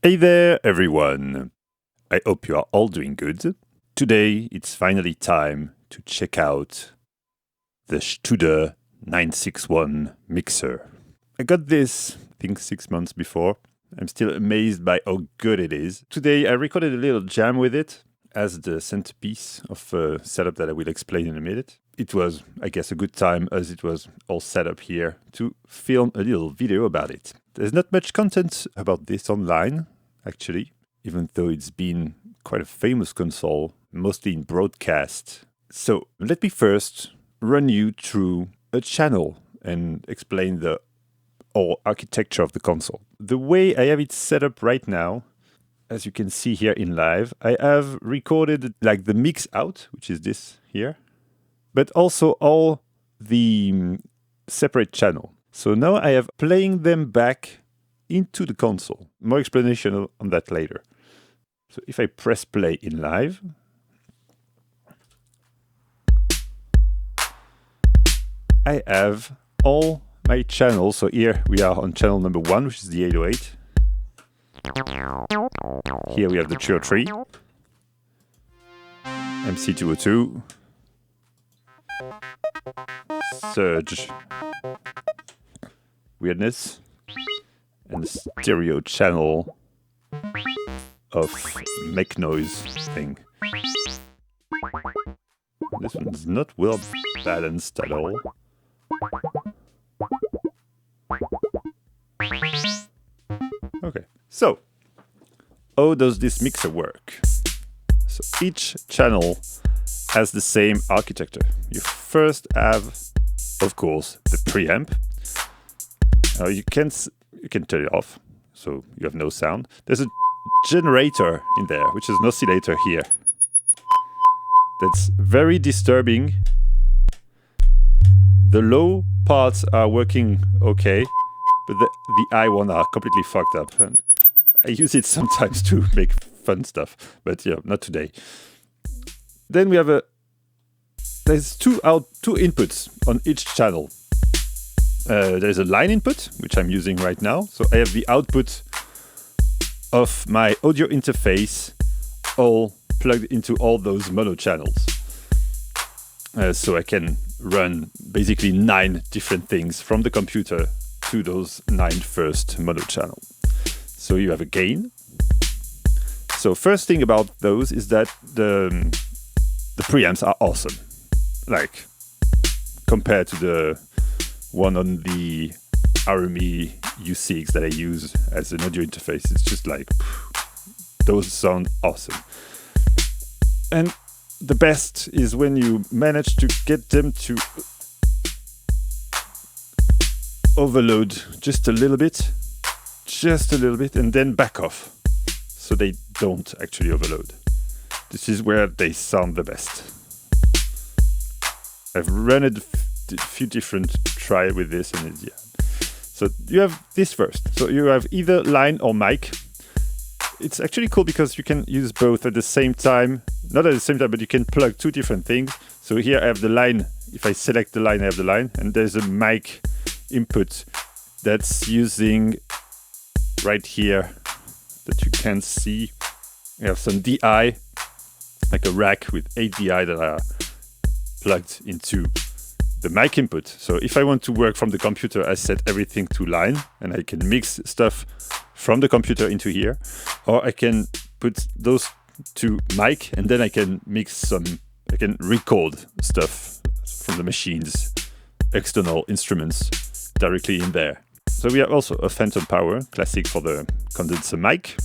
Hey there, everyone. I hope you are all doing good. Today, it's finally time to check out the Studer 961 mixer. I got this, I think 6 months before. I'm still amazed by how good it is. Today, I recorded a little jam with it as the centerpiece of a setup that I will explain in a minute. It was, I guess, a good time as it was all set up here to film a little video about it. There's not much content about this online, actually, even though it's been quite a famous console, mostly in broadcast. So let me first run you through a channel and explain the whole architecture of the console. The way I have it set up right now, as you can see here in live, I have recorded like the mix out, which is this here, but also all the separate channel. So now I have playing them back into the console. More explanation on that later. So if I press play in live, I have all my channels. So here we are on channel number 1, which is the 808. Here we have the 303, MC202, Surge, Weirdness, and the stereo channel of make noise thing. This one's not well balanced at all. Okay, so how does this mixer work? So each channel has the same architecture. You first have, of course, the preamp. Now you can turn it off, so you have no sound. There's a generator in there, which is an oscillator here. That's very disturbing. The low parts are working okay, but the high ones are completely fucked up. And I use it sometimes to make fun stuff, but yeah, not today. Then we have there's two inputs on each channel. There's a line input, which I'm using right now. So I have the output of my audio interface all plugged into all those mono channels. So I can run basically 9 different things from the computer to those 9 first mono channels. So you have a gain. So first thing about those is that the preamps are awesome. Like, compared to the one on the RME U6 that I use as an audio interface, it's just like, those sound awesome. And the best is when you manage to get them to overload just a little bit, and then back off, so they don't actually overload. This is where they sound the best. I've run a few different try with this, and yeah. So you have this first. So you have either line or mic. It's actually cool because you can use both at the same time. Not at the same time, but you can plug 2 different things. So here I have the line. If I select the line, I have the line. And there's a mic input that's using right here that you can see. I have some DI, like a rack with 8 DI that are plugged into the mic input. So if I want to work from the computer, I set everything to line, and I can mix stuff from the computer into here, or I can put those to mic, and then I can I can record stuff from the machines, external instruments directly in there. So we have also a phantom power, classic for the condenser mic,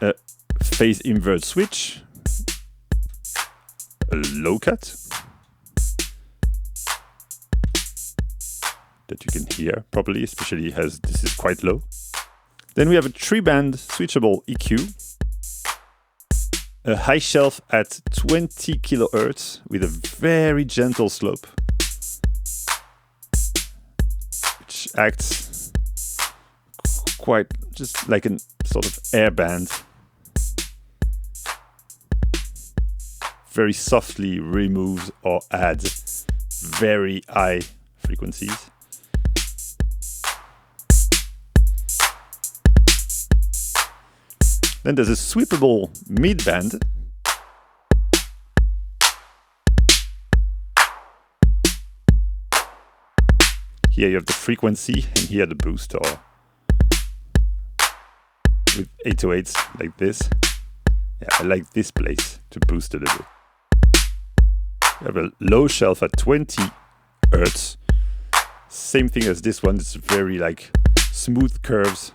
a phase invert switch, a low cut that you can hear properly, especially as this is quite low. Then we have a 3-band switchable EQ, a high shelf at 20 kHz with a very gentle slope, which acts quite just like a sort of air band. Very softly removes or adds very high frequencies. Then there's a sweepable mid-band. Here you have the frequency, and here the booster. With 808s like this. Yeah, I like this place to boost a little. You have a low shelf at 20 Hertz. Same thing as this one, it's very like smooth curves.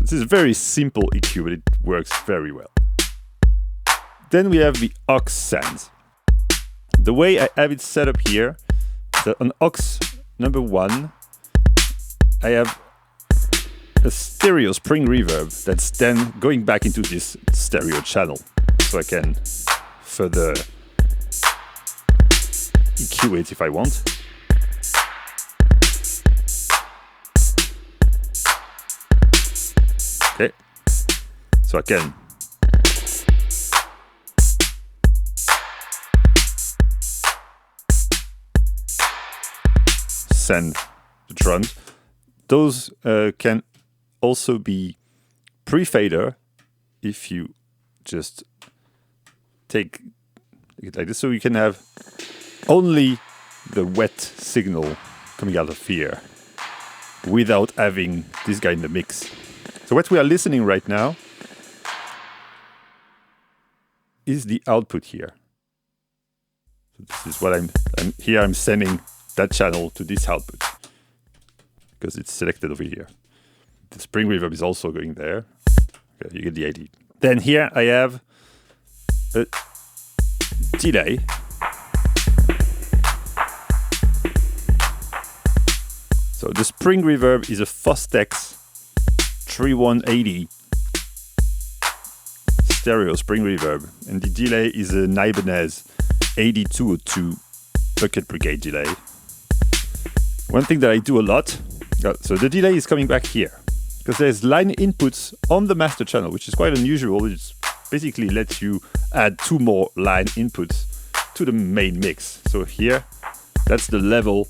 This is a very simple EQ, but it works very well. Then we have the aux sends. The way I have it set up here, so on aux number 1, I have a stereo spring reverb that's then going back into this stereo channel. So I can further EQ it if I want. Okay, so I can send the drums. Those can also be pre-fader if you just take it like this, so you can have only the wet signal coming out of here without having this guy in the mix. So what we are listening right now is the output here. So this is what I'm sending that channel to this output because it's selected over here. The spring reverb is also going there. Okay, you get the idea. Then here I have a delay. So the spring reverb is a Fostex 3180 stereo spring reverb, and the delay is an Ibanez 8202 bucket brigade delay. One thing that I do a lot, so the delay is coming back here because there's line inputs on the master channel, which is quite unusual. It basically lets you add 2 more line inputs to the main mix. So here, that's the level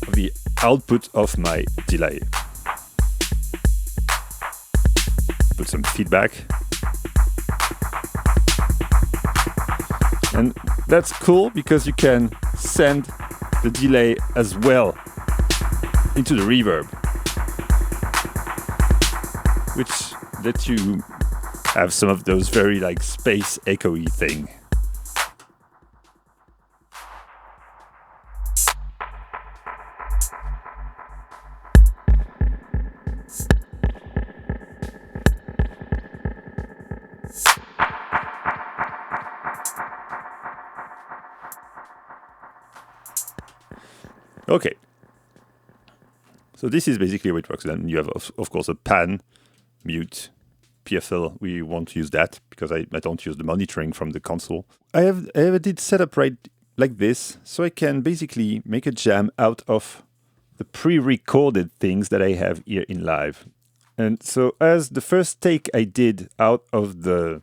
of the output of my delay. Put some feedback. And that's cool because you can send the delay as well into the reverb, which lets you have some of those very like space echoey thing. Okay, so this is basically how it works. Then you have, of course, a pan, mute, Pfl. We won't use that because I don't use the monitoring from the console. I have it set up right like this, so I can basically make a jam out of the pre-recorded things that I have here in live. And so as the first take I did out of the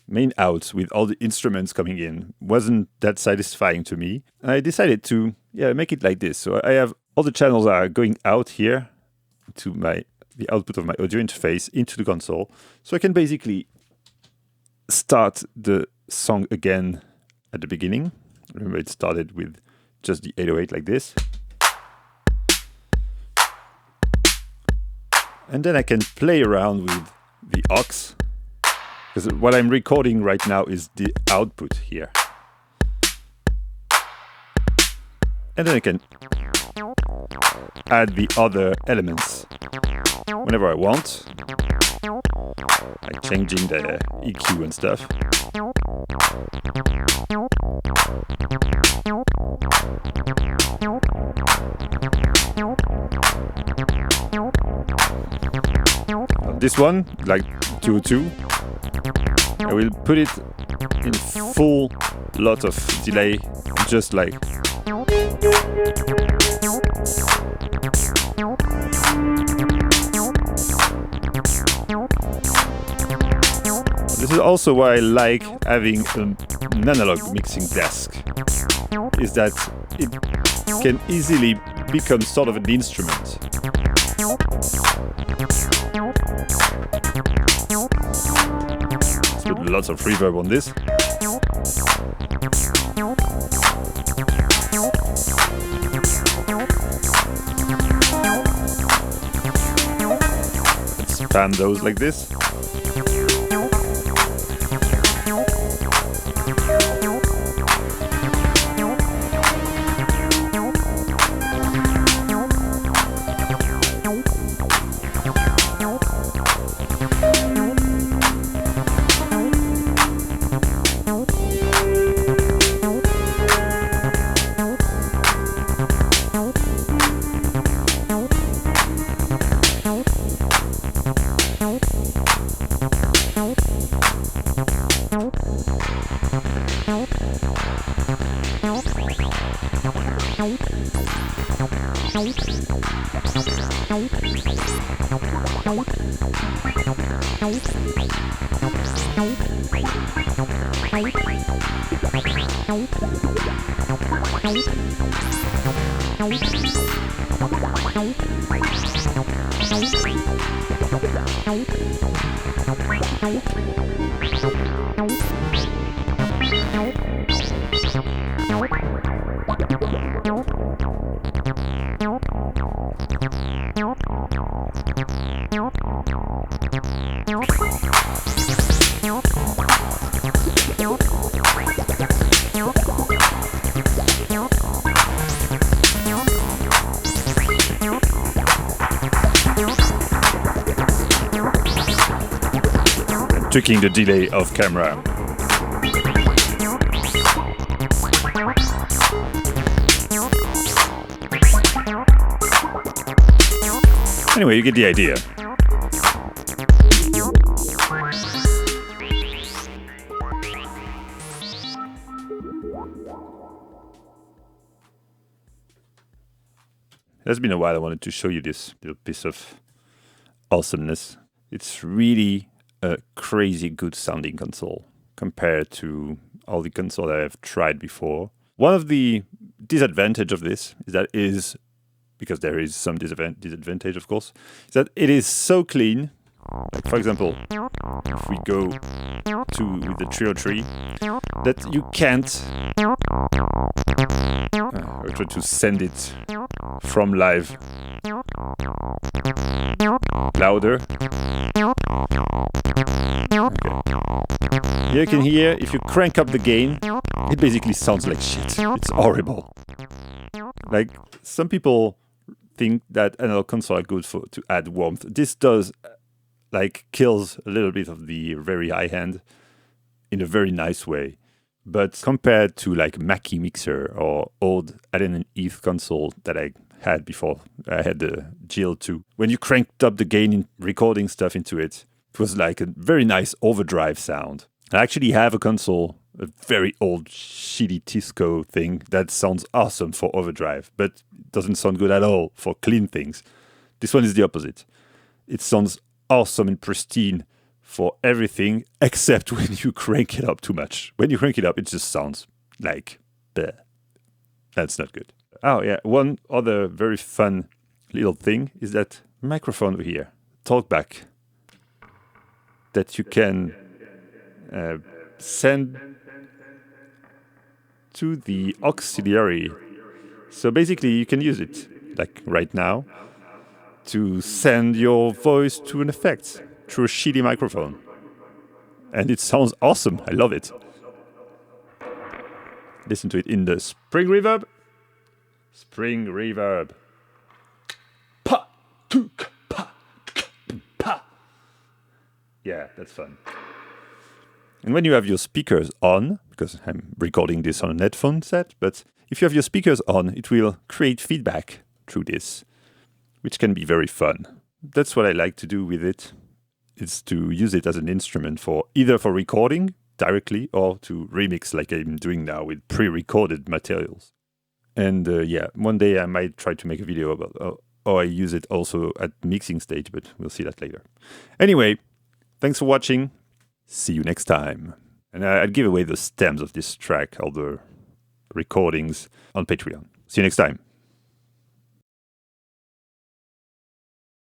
main outs with all the instruments coming in wasn't that satisfying to me, I decided to make it like this. So I have all the channels are going out here to the output of my audio interface into the console. So I can basically start the song again at the beginning. Remember, it started with just the 808 like this. And then I can play around with the aux, because what I'm recording right now is the output here. And then I can add the other elements whenever I want, like changing the EQ and stuff. This one, like 202, I will put it in full lot of delay, just like. This is also why I like having an analog mixing desk, is that it can easily become sort of an instrument. Let's put lots of reverb on this. Let's pan those like this. Tweaking the delay of camera. Anyway, you get the idea. It has been a while I wanted to show you this little piece of awesomeness. It's really a crazy good sounding console compared to all the consoles that I've tried before. One of the disadvantages of this is that it is, because there is some disadvantage of course, is that it is so clean. Like for example, if we go with the Trio tree, that you can't I'll try to send it from live louder. Okay. Here you can hear, if you crank up the gain, it basically sounds like shit. It's horrible. Like, some people think that analog consoles are good to add warmth. This does, like, kills a little bit of the very high end in a very nice way. But compared to like Mackie Mixer or old Allen and Heath console that I had before I had the GL2, when you cranked up the gain in recording stuff into it, it was like a very nice overdrive sound. I actually have a console, a very old shitty Tisco thing that sounds awesome for overdrive, but it doesn't sound good at all for clean things. This one is the opposite. It sounds awesome and pristine for everything except when you crank it up too much. When you crank it up, it just sounds like bleh. That's not good. Oh yeah, one other very fun little thing is that microphone over here, talkback, that you can send to the auxiliary. So basically you can use it, like right now, to send your voice to an effect through a shitty microphone. And it sounds awesome. I love it. Listen to it in the spring reverb. Spring reverb. Pa, tuk, pa, pa. Yeah, that's fun. And when you have your speakers on, because I'm recording this on a headphone set, but if you have your speakers on, it will create feedback through this, which can be very fun. That's what I like to do with it. It's to use it as an instrument for either for recording directly or to remix like I'm doing now with pre-recorded materials. And yeah, one day I might try to make a video about how I use it also at mixing stage, but we'll see that later. Anyway, thanks for watching. See you next time. And I'll give away the stems of this track, all the recordings on Patreon. See you next time.